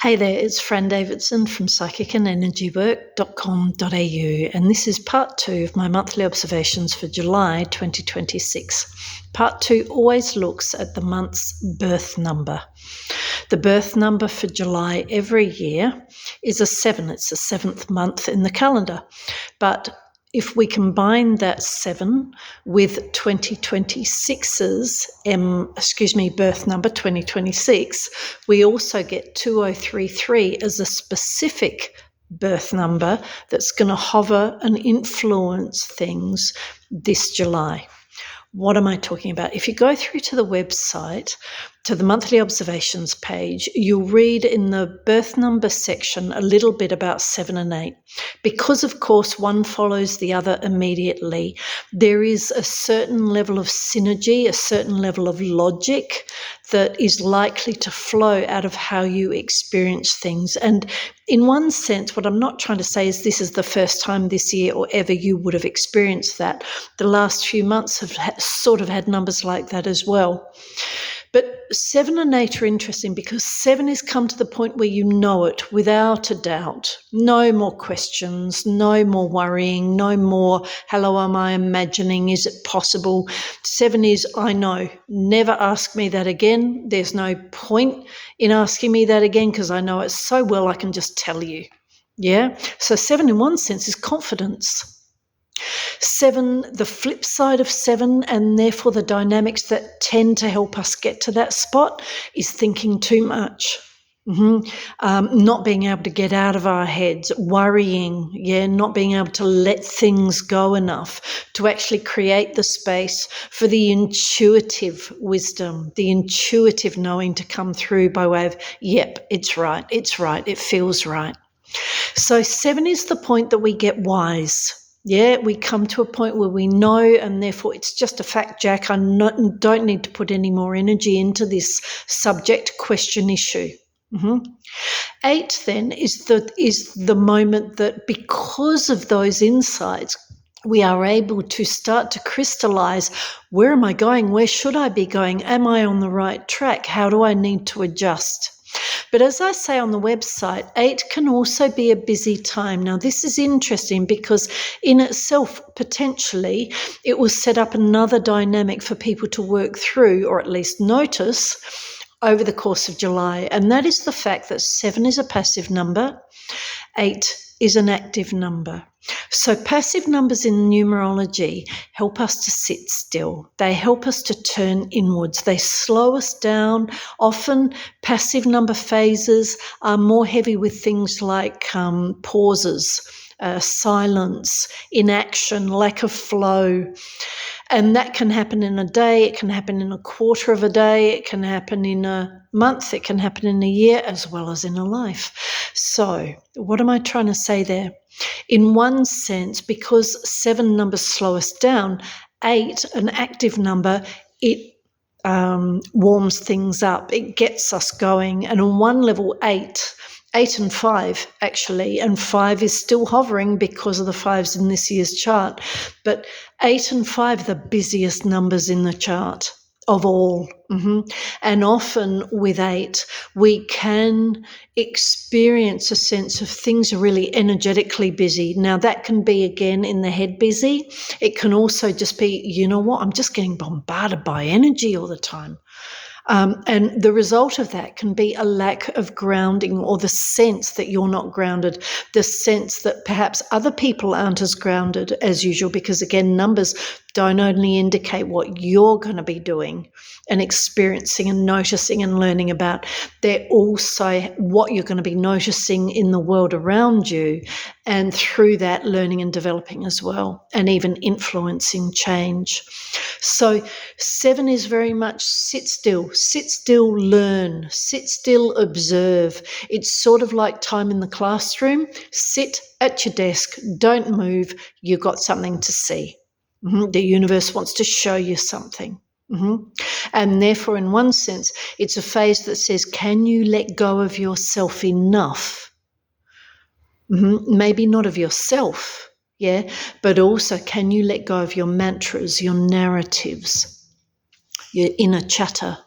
Hey there, it's Fran Davidson from psychicandenergywork.com.au, and this is part 2 of my monthly observations for July 2026. Part 2 always looks at the month's birth number. The birth number for July every year is a 7. It's the 7th month in the calendar. But if we combine that 7 with 2026's birth number 2026, we also get 2033 as a specific birth number that's going to hover and influence things this July. What am I talking about? If you go through to the website, to the monthly observations page, you'll read in the birth number section a little bit about 7 and 8. Because, of course, one follows the other immediately, there is a certain level of synergy, a certain level of logic that is likely to flow out of how you experience things. And in one sense, what I'm not trying to say is this is the first time this year or ever you would have experienced that. The last few months have sort of had numbers like that as well. But 7 and 8 are interesting because 7 has come to the point where you know it without a doubt. No more questions, no more worrying, no more, hello, am I imagining, is it possible? 7 is, I know, never ask me that again. There's no point in asking me that again because I know it so well I can just tell you. Yeah? So 7 in one sense is confidence. 7, the flip side of 7, and therefore the dynamics that tend to help us get to that spot, is thinking too much. Not being able to get out of our heads, worrying, not being able to let things go enough to actually create the space for the intuitive wisdom, the intuitive knowing to come through by way of, yep, it's right, it feels right. So 7 is the point that we get wise. Yeah, we come to a point where we know, and therefore it's just a fact, Jack. I don't need to put any more energy into this subject, question, issue. 8 then is the moment that, because of those insights, we are able to start to crystallize, where am I going? Where should I be going? Am I on the right track? How do I need to adjust? But as I say on the website, 8 can also be a busy time. Now, this is interesting because in itself, potentially, it will set up another dynamic for people to work through, or at least notice, over the course of July. And that is the fact that 7 is a passive number, 8 is an active number. So passive numbers in numerology help us to sit still. They help us to turn inwards. They slow us down. Often passive number phases are more heavy with things like pauses, silence, inaction, lack of flow. And that can happen in a day, it can happen in a quarter of a day, it can happen in a month, it can happen in a year, as well as in a life. So what am I trying to say there? In one sense, because 7 numbers slow us down, 8, an active number, it warms things up, it gets us going. And on one level, 8 and 5 actually, and 5 is still hovering because of the 5s in this year's chart. But 8 and 5 are the busiest numbers in the chart of all. And often with 8, we can experience a sense of things are really energetically busy. Now, that can be, again, in the head busy. It can also just be, you know what, I'm just getting bombarded by energy all the time. And the result of that can be a lack of grounding, or the sense that you're not grounded, the sense that perhaps other people aren't as grounded as usual, because, again, numbers don't only indicate what you're going to be doing and experiencing and noticing and learning about, they're also what you're going to be noticing in the world around you, and through that learning and developing as well, and even influencing change. So 7 is very much sit still, learn, sit still, observe. It's sort of like time in the classroom. Sit at your desk, don't move, you've got something to see. The universe wants to show you something. And therefore, in one sense, it's a phase that says, can you let go of yourself enough? Maybe not of yourself, but also can you let go of your mantras, your narratives, your inner chatter?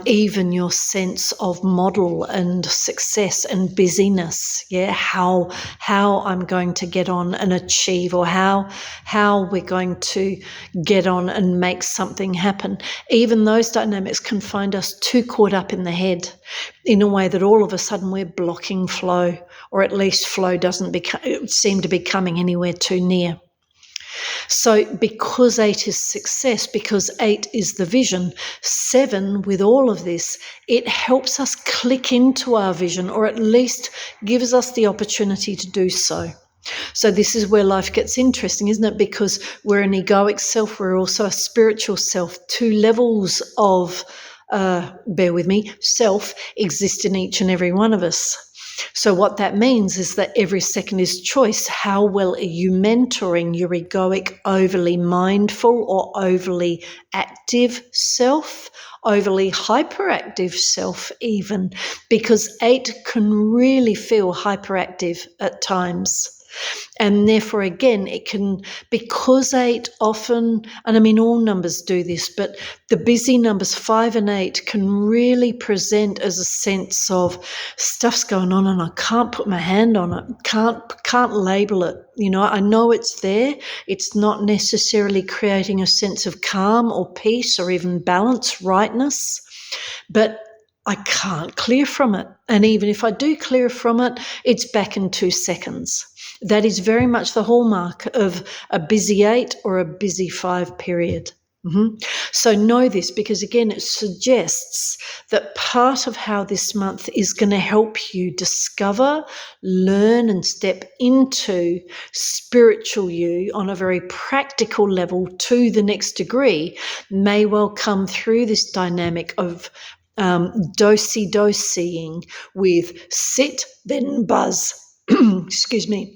Even your sense of model and success and busyness, how I'm going to get on and achieve, or how we're going to get on and make something happen. Even those dynamics can find us too caught up in the head in a way that all of a sudden we're blocking flow, or at least flow doesn't seem to be coming anywhere too near. So because 8 is success, because 8 is the vision, 7 with all of this, it helps us click into our vision, or at least gives us the opportunity to do so. So this is where life gets interesting, isn't it? Because we're an egoic self, we're also a spiritual self. 2 levels of, bear with me, self exist in each and every one of us. So what that means is that every second is choice. How well are you mentoring your egoic, overly mindful or overly active self, overly hyperactive self even? Because 8 can really feel hyperactive at times. And therefore, again, it can, because 8 often, and I mean all numbers do this, but the busy numbers 5 and 8 can really present as a sense of stuff's going on and I can't put my hand on it, can't label it. I know it's there. It's not necessarily creating a sense of calm or peace or even balance, rightness, but I can't clear from it. And even if I do clear from it, it's back in 2 seconds. That is very much the hallmark of a busy 8 or a busy 5 period. So know this, because again, it suggests that part of how this month is going to help you discover, learn and step into spiritual you on a very practical level to the next degree may well come through this dynamic of dosey with sit, then buzz, excuse me,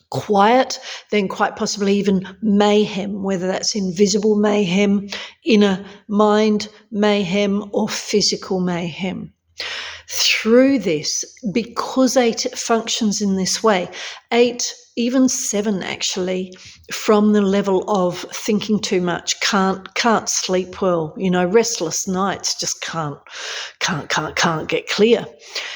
quiet, then quite possibly even mayhem, whether that's invisible mayhem, inner mind mayhem, or physical mayhem. Through this, because 8 functions in this way, 8, even 7 actually, from the level of thinking too much, can't sleep well, restless nights, just can't get clear.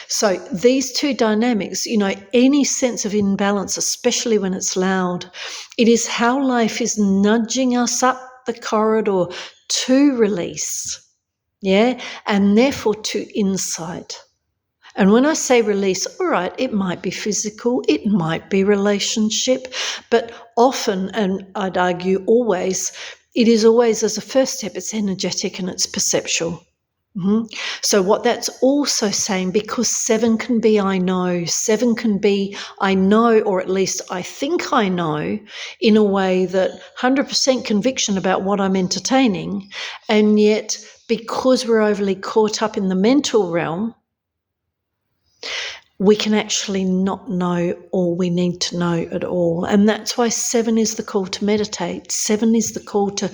So these 2 dynamics, any sense of imbalance, especially when it's loud, it is how life is nudging us up the corridor to release, and therefore to insight. And when I say release, all right, it might be physical, it might be relationship, but often, and I'd argue always, it is always as a first step, it's energetic and it's perceptual. So what that's also saying, because 7 can be I know, 7 can be I know, or at least I think I know, in a way that 100% conviction about what I'm entertaining, and yet because we're overly caught up in the mental realm, we can actually not know all we need to know at all. And that's why 7 is the call to meditate. 7 is the call to,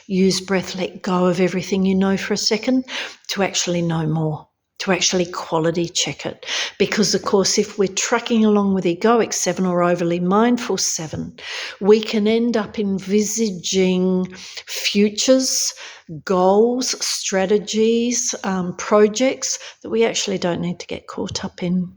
use breath, let go of everything you know for a second, to actually know more, to actually quality check it. Because, of course, if we're trucking along with egoic 7 or overly mindful 7, we can end up envisaging futures, goals, strategies, projects that we actually don't need to get caught up in.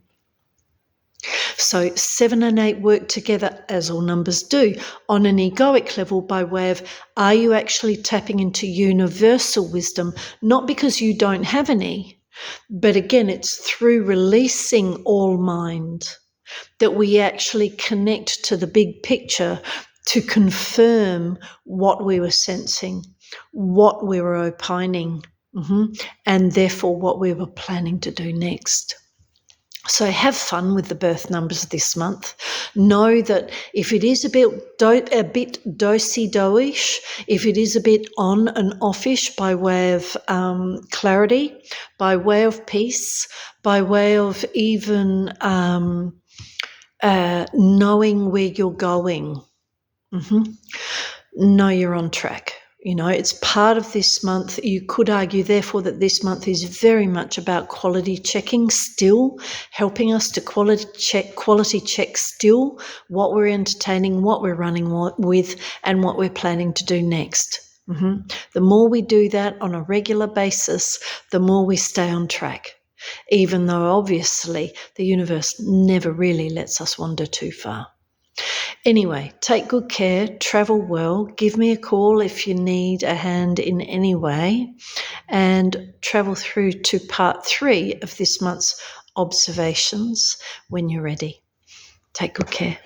So 7 and 8 work together, as all numbers do, on an egoic level by way of, are you actually tapping into universal wisdom? Not because you don't have any, but again, it's through releasing all mind that we actually connect to the big picture to confirm what we were sensing, what we were opining, and therefore what we were planning to do next. So have fun with the birth numbers this month. Know that if it is a bit dosey-do-ish, if it is a bit on and offish by way of clarity, by way of peace, by way of even knowing where you're going, know you're on track. It's part of this month. You could argue, therefore, that this month is very much about quality checking still, helping us to quality check still what we're entertaining, what we're running with, and what we're planning to do next. The more we do that on a regular basis, the more we stay on track, even though obviously the universe never really lets us wander too far. Anyway, take good care, travel well, give me a call if you need a hand in any way, and travel through to part 3 of this month's observations when you're ready. Take good care.